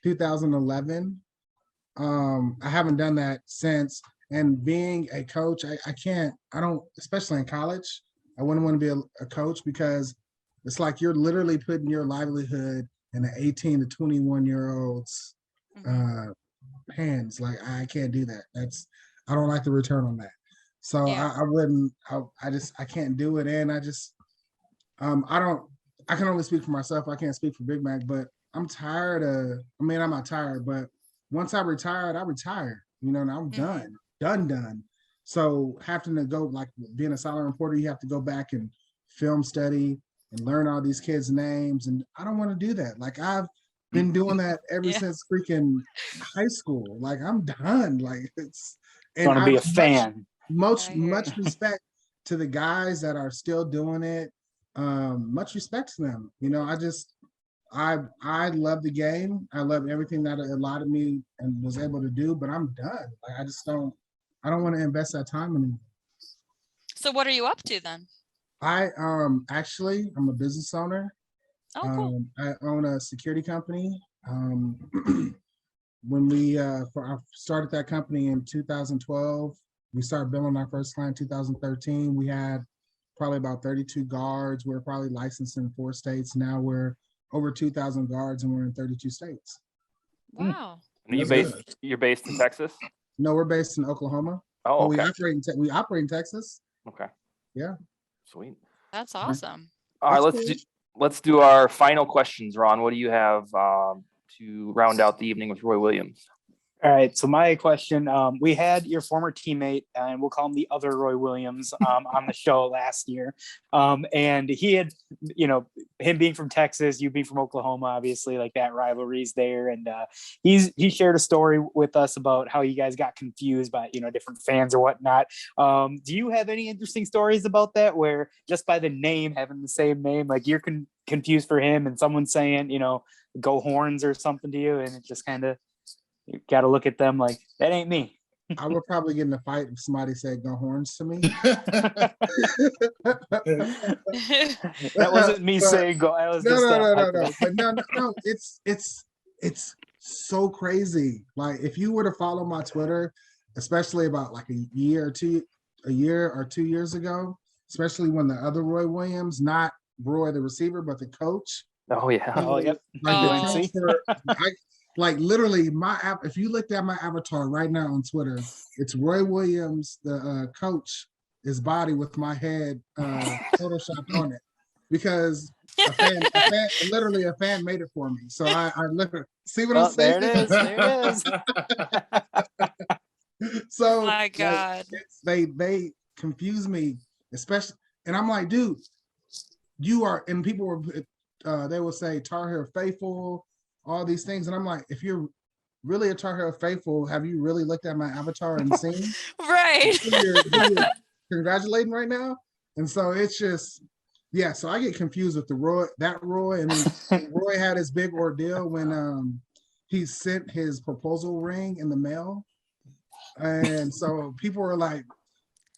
S2: 2011. I haven't done that since. And being a coach, I don't, especially in college, I wouldn't want to be a coach because it's like you're literally putting your livelihood in an 18 to 21-year-old's hands. Like I can't do that. I don't like the return on that. So
S3: Yeah.
S2: I can't do it. And I can only speak for myself. I can't speak for Big Mac, but I'm tired of, I'm not tired, but once I retired, I retired, and I'm done. So having to go, like being a sideline reporter, you have to go back and film study and learn all these kids' names. And I don't want to do that. Like I've been doing that ever since freaking high school. Like I'm done. Like
S4: Want to be a fan.
S2: Much respect to the guys that are still doing it. Much respect to them. I love the game. I love everything that it allowed me and was able to do, but I'm done. Like I don't want to invest that time anymore.
S3: So what are you up to then?
S2: I'm a business owner.
S3: Oh, cool.
S2: I own a security company. When I started that company in 2012, we started billing our first client in 2013. We had probably about 32 guards. We're probably licensed in 4 states. Now we're over 2,000 guards and we're in 32 states.
S3: Wow.
S1: And you're based in Texas?
S2: No, we're based in Oklahoma.
S1: Oh,
S2: But
S1: okay.
S2: we operate in Texas.
S1: Okay.
S2: Yeah.
S1: Sweet.
S3: That's awesome.
S1: All right,
S2: That's
S1: let's do our final questions, Ron. What do you have to round out the evening with Roy Williams?
S4: All right. So my question, we had your former teammate, and we'll call him the other Roy Williams, on the show last year. And he had, him being from Texas, you being from Oklahoma, obviously, like that rivalry's there. And he shared a story with us about how you guys got confused by, different fans or whatnot. Do you have any interesting stories about that, where just by the name, having the same name, like you're confused for him and someone saying, go Horns or something to you, and it just kind of, you got to look at them like, that ain't me.
S2: I would probably get in a fight if somebody said "go Horns" to me.
S4: That wasn't me saying go. I was
S2: no. But no. It's so crazy. Like if you were to follow my Twitter, especially about like a year or 2 years ago, especially when the other Roy Williams, not Roy the receiver, but the coach.
S1: Oh yeah.
S4: Oh yep.
S2: Like literally my app, if you looked at my avatar right now on Twitter, it's Roy Williams, the coach, his body with my head photoshopped on it, because a fan made it for me. So I literally see what I'm saying.
S4: There it
S2: is. So
S3: my God,
S2: they confuse me, especially, and I'm like, dude, you are, and people were they will say Tar Heel faithful, all these things. And I'm like, if you're really a Tar Heel faithful, have you really looked at my avatar and seen?
S3: Right.
S2: You're congratulating right now. And so it's just, yeah, so I get confused with Roy, and then Roy had his big ordeal when he sent his proposal ring in the mail. And so people were like,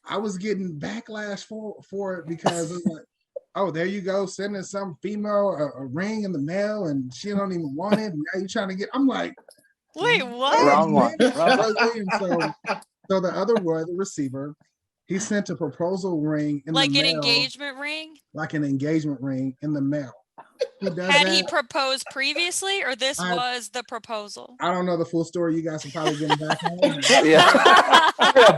S2: I was getting backlash for it, because it was like, oh, there you go, sending some female a ring in the mail and she don't even want it. And now you're trying to get, I'm like,
S3: wait, what?
S4: Wrong one.
S2: So the other Roy, the receiver, he sent a proposal ring in
S3: like
S2: the
S3: an
S2: mail.
S3: engagement ring?
S2: Like an engagement ring in the mail.
S3: He proposed previously, or this was the proposal?
S2: I don't know the full story. You guys are probably getting back on.
S1: Yeah.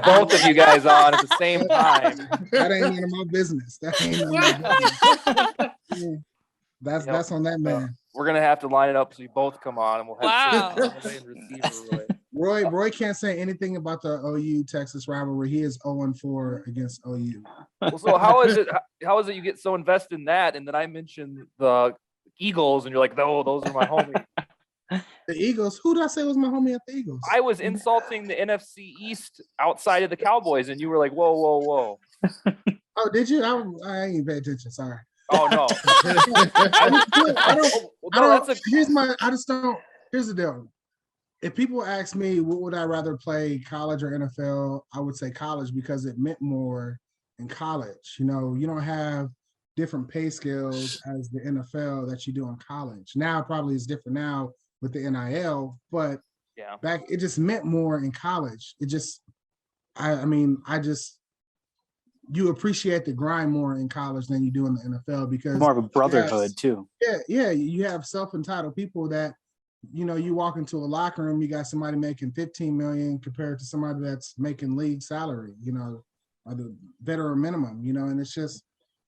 S1: Both of you guys on at the same time.
S2: That ain't none of my business. That's on that man.
S1: We're gonna have to line it up so you both come on, and we'll have receiver
S2: Roy can't say anything about the OU Texas rivalry. He is 0-4 against OU.
S1: Well, so how is it you get so invested in that, and then I mentioned the Eagles, and you're like, no, those are my homies.
S2: The Eagles? Who did I say was my homie at the Eagles?
S1: I was insulting the NFC East outside of the Cowboys, and you were like, whoa.
S2: Oh, did you? I ain't pay attention. Sorry.
S1: Oh no.
S2: Here's the deal. If people ask me, what would I rather play, college or NFL? I would say college, because it meant more in college. You don't have different pay scales as the NFL that you do in college. Now probably it's different now with the NIL, but
S1: yeah,
S2: back it just meant more in college. It just, you appreciate the grind more in college than you do in the NFL, because
S4: more of a brotherhood too.
S2: Yeah, you have self-entitled people that, you walk into a locker room, you got somebody making $15 million compared to somebody that's making league salary, or the veteran minimum, and it's just,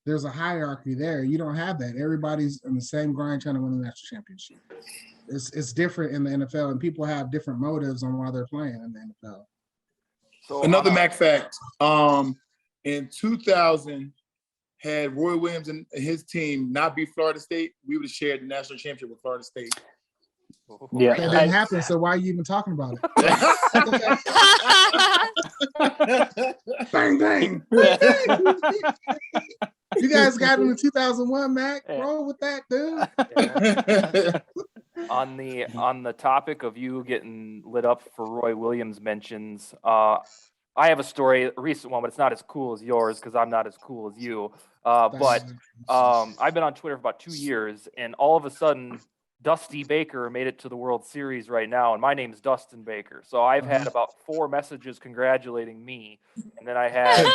S2: there's a hierarchy there. You don't have that. Everybody's in the same grind trying to win the national championship. It's different in the NFL, and people have different motives on why they're playing in the NFL.
S5: So another Mac fact, in 2000, had Roy Williams and his team not beat Florida State, we would have shared the national championship with Florida State.
S4: Yeah,
S2: that didn't happen. So why are you even talking about it? Bang bang. You guys got in 2001, Mac. Roll with that, dude.
S1: Yeah. On the topic of you getting lit up for Roy Williams mentions, I have a story, a recent one, but it's not as cool as yours because I'm not as cool as you. But I've been on Twitter for about 2 years, and all of a sudden, Dusty Baker made it to the World Series right now, and my name is Dustin Baker. So I've had about 4 messages congratulating me, and then I had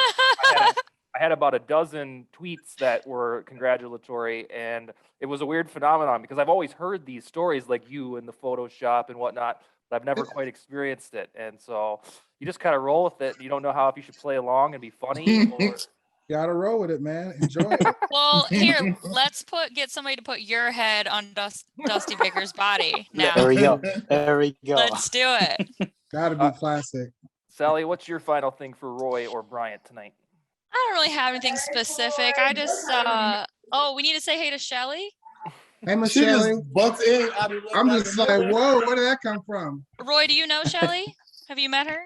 S1: about a dozen tweets that were congratulatory, and it was a weird phenomenon because I've always heard these stories like you and the Photoshop and whatnot, but I've never quite experienced it. And so you just kind of roll with it. You don't know if you should play along and be funny or
S2: Gotta roll with it, man. Enjoy it.
S3: Well, here, let's get somebody to put your head on Dusty Baker's body now.
S4: There we go. There we go.
S3: Let's do it.
S2: Gotta be classic.
S1: Sally, what's your final thing for Roy or Bryant tonight?
S3: I don't really have anything specific. I just, we need to say hey to Shelly.
S2: Hey, Miss
S5: She
S2: Shelly.
S5: just butts in.
S2: I'm just like, whoa, where did that come from?
S3: Roy, do you know Shelly? Have you met her?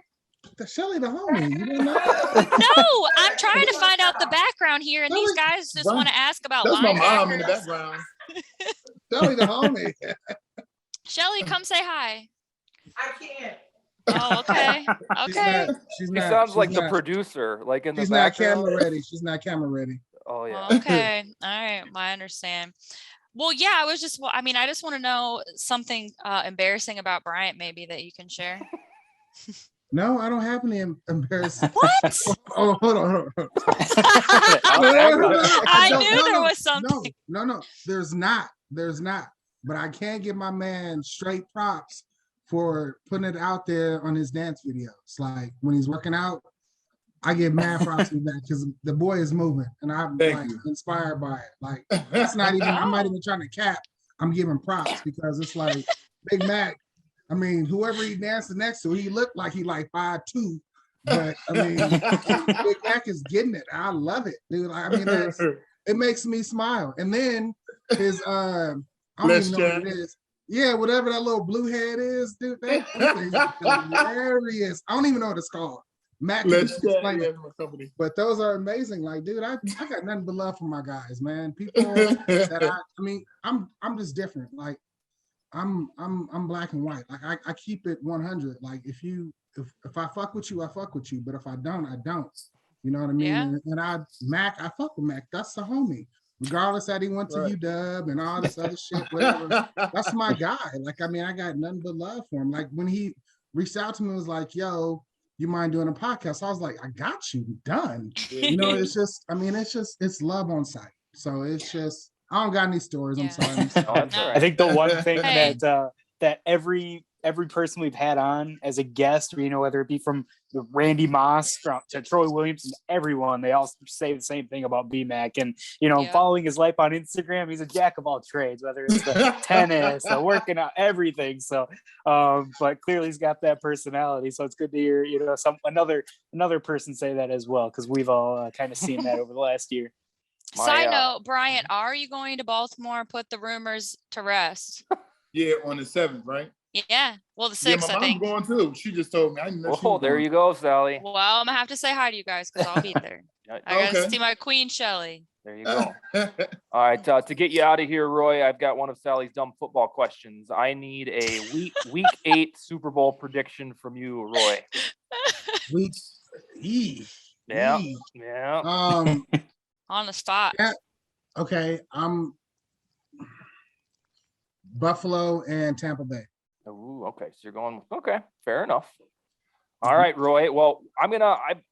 S2: The Shelly, the homie. You didn't know?
S3: No, I'm trying to find out the background here, and these guys just want to ask about
S5: That's my mom in the
S3: linebackers.
S5: background.
S2: Shelly, the homie.
S3: Shelly, come say hi.
S6: I can't.
S3: Oh, okay. Okay.
S2: She's
S1: He
S2: not.
S1: sounds
S2: she's
S1: like the
S2: not-
S1: producer, like in the
S2: She's not
S1: background.
S2: camera ready. She's not camera ready.
S1: Oh yeah.
S3: Okay. All right. I understand. Well, yeah, I was just, I just want to know something embarrassing about Bryant, maybe that you can share.
S2: No, I don't have any embarrassing.
S3: What?
S2: Oh, hold on.
S3: I
S2: No,
S3: knew
S2: no,
S3: there
S2: no,
S3: was something.
S2: No. There's not. But I can't give my man straight props for putting it out there on his dance videos. Like when he's working out, I give mad props to that because the boy is moving and I'm
S5: Thank
S2: like
S5: you.
S2: inspired by it. Like it's not even, I'm not even trying to cap. I'm giving props because it's like Big Mac. I mean, whoever he dancing next to, he looked like he like 5'2", but I mean, Big Mac is getting it. I love it, dude. I mean, it makes me smile. And then his, I don't even know what it is. Yeah, whatever that little blue head is, dude. That thing is hilarious. I don't even know what it's called. Matt can
S5: Let's
S2: explain it.
S5: my company.
S2: But those are amazing. Like, dude, I got nothing but love for my guys, man. People that I mean, I'm just different. Like, I'm black and white. Like, I keep it 100. Like, if I fuck with you, I fuck with you. But if I don't, I don't. You know what I mean?
S3: Yeah.
S2: And I fuck with Mac. That's the homie. Regardless that he went to
S5: Right.
S2: UW and all this other shit, whatever. That's my guy. Like, I mean, I got nothing but love for him. Like when he reached out to me and was like, yo, you mind doing a podcast? I was like, I got you, done. You know, it's just, I mean, it's love on site. So it's just, I don't got any stories.
S3: Yeah.
S2: I'm sorry.
S1: Oh, that's all
S4: I
S1: right.
S4: think the one thing
S3: Hey.
S4: that every person we've had on as a guest, you know, whether it be from Randy Moss to Troy Williams and everyone, they all say the same thing about BMAC. And, you know,
S3: Yeah.
S4: following his life on Instagram, he's a jack of all trades, whether it's the tennis, the working out, everything. So, but clearly he's got that personality. So it's good to hear, you know, another person say that as well, because we've all kind of seen that over the last year.
S3: Side note, Bryant, are you going to Baltimore? Put the rumors to rest.
S5: Yeah, on the 7th, right?
S3: Yeah. Well, the
S5: Yeah,
S3: 6th,
S5: my
S3: I
S5: mom's
S3: think.
S5: going too. She just told me. I didn't know she
S1: Oh,
S5: was
S1: there
S5: going.
S1: you go, Sally.
S3: Well, I'm gonna have to say hi to you guys because I'll be there. I gotta
S5: Okay.
S3: see my queen, Shelly.
S1: There you go. All right, to get you out of here, Roy, I've got one of Sally's dumb football questions. I need a week 8 Super Bowl prediction from you, Roy.
S2: Week E.
S1: Yeah,
S2: E.
S1: yeah.
S3: On the spot.
S2: Yeah. Okay, I'm Buffalo and Tampa Bay.
S1: Ooh, okay. So you're going. Okay, fair enough. All right, Roy. Well,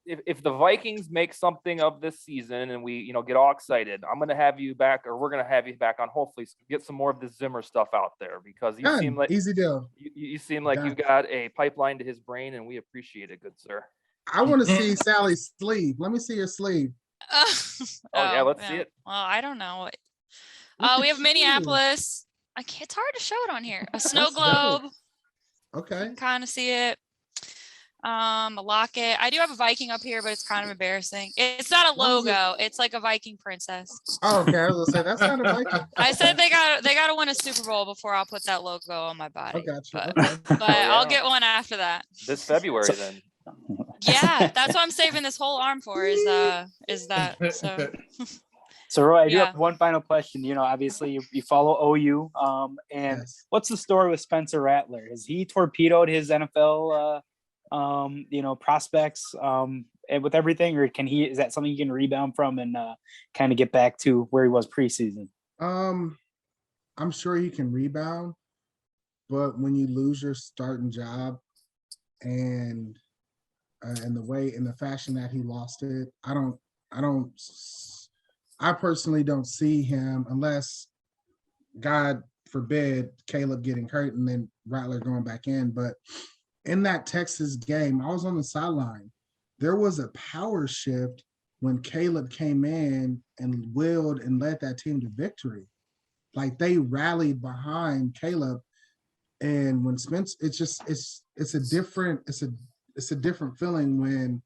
S1: if the Vikings make something of this season and we, you know, get all excited, I'm gonna have you back, or we're gonna have you back on. Hopefully, get some more of this Zimmer stuff out there because you
S2: Done.
S1: seem like
S2: Easy deal.
S1: you seem like you
S2: Done.
S1: got a pipeline to his brain, and we appreciate it, good sir.
S2: I want to see Sally's sleeve. Let me see your sleeve.
S1: Oh, yeah, let's see it.
S3: Well, I don't know.
S2: Look
S3: We
S2: at
S3: have
S2: you.
S3: Minneapolis. It's hard to show it on here. A snow
S2: That's
S3: globe.
S2: dope. Okay.
S3: Kind of see it. A locket. I do have a Viking up here, but it's kind of embarrassing. It's not a
S2: What is it?
S3: logo. It's like a Viking princess.
S2: Oh, okay. I was gonna say that's not a Viking.
S3: I said they got to win a Super Bowl before I'll put that logo on my
S2: I
S3: body.
S2: got you.
S3: But,
S2: Okay.
S3: but I'll
S1: yeah.
S3: get one after that.
S1: This February, then.
S3: Yeah, that's what I'm saving this whole arm for. Is that so?
S4: So Roy, I do
S3: Yeah.
S4: have one final question. You know, obviously you follow OU, and
S2: Yes.
S4: what's the story with Spencer Rattler? Has he torpedoed his NFL, you know, prospects, and with everything, or is that something you can rebound from and kind of get back to where he was preseason?
S2: I'm sure he can rebound, but when you lose your starting job and in the fashion that he lost it, I personally don't see him unless, God forbid, Caleb getting hurt and then Rattler going back in. But in that Texas game, I was on the sideline. There was a power shift when Caleb came in and willed and led that team to victory. Like they rallied behind Caleb. And when Spence, it's a different feeling when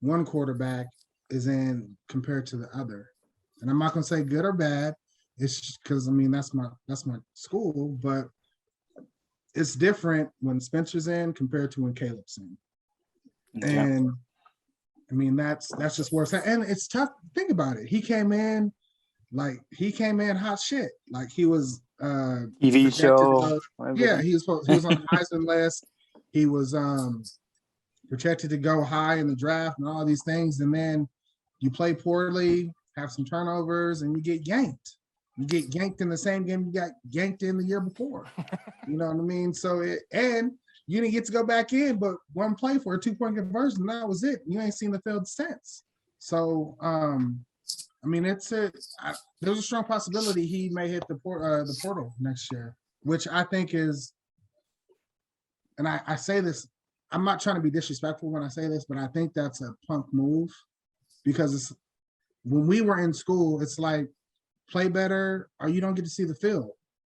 S2: one quarterback is in compared to the other. And I'm not gonna say good or bad. It's because I mean that's my school, but it's different when Spencer's in compared to when Caleb's in.
S4: Yeah.
S2: And I mean that's just where it's at. And it's tough. Think about it. He came in hot shit. Like he was
S4: TV show.
S2: Yeah, he was on the Heisman list. He was projected to go high in the draft and all these things, and then you play poorly, have some turnovers, and you get yanked. You get yanked in the same game you got yanked in the year before. You know what I mean? So and you didn't get to go back in, but one play for a 2-point conversion, that was it. You ain't seen the field since. So I mean, there's a strong possibility he may hit the portal next year, which I think is, and I say this, I'm not trying to be disrespectful when I say this, but I think that's a punk move because when we were in school, it's like play better or you don't get to see the field.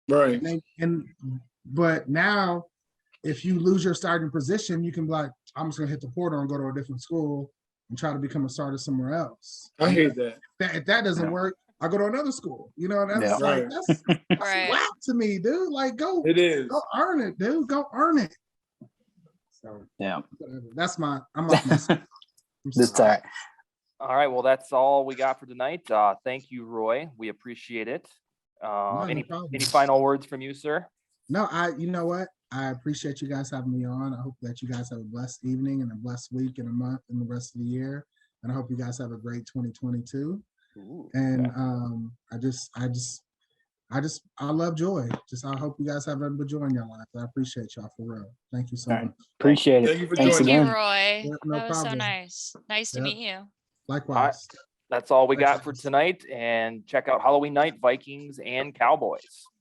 S5: Right.
S2: But now, if you lose your starting position, you can be like, I'm just gonna hit the portal and go to a different school and try to become a starter somewhere else.
S5: I hate that.
S2: If that doesn't work, I go to another school. You know, that's
S5: Right.
S2: that's whack to me, dude. Like go earn it, dude. Go earn it. So whatever. I'm off my
S4: That's all right.
S1: All right. Well, that's all we got for tonight. Thank you, Roy. We appreciate it. Any final words from you, sir?
S2: No, you know what? I appreciate you guys having me on. I hope that you guys have a blessed evening and a blessed week and a month and the rest of the year. And I hope you guys have a great 2022.
S1: Ooh,
S2: and
S1: okay.
S2: I love joy. I hope you guys have nothing but joy in your life. I appreciate y'all for real. Thank you so much.
S4: Appreciate it.
S5: Thank you for
S4: Thanks
S5: joining.
S4: again.
S3: Thank you, Roy.
S2: Yeah, no
S3: That was so
S2: problem.
S3: nice. Nice to meet you.
S2: Likewise.
S1: That's all we got for tonight. And check out Halloween night, Vikings and Cowboys.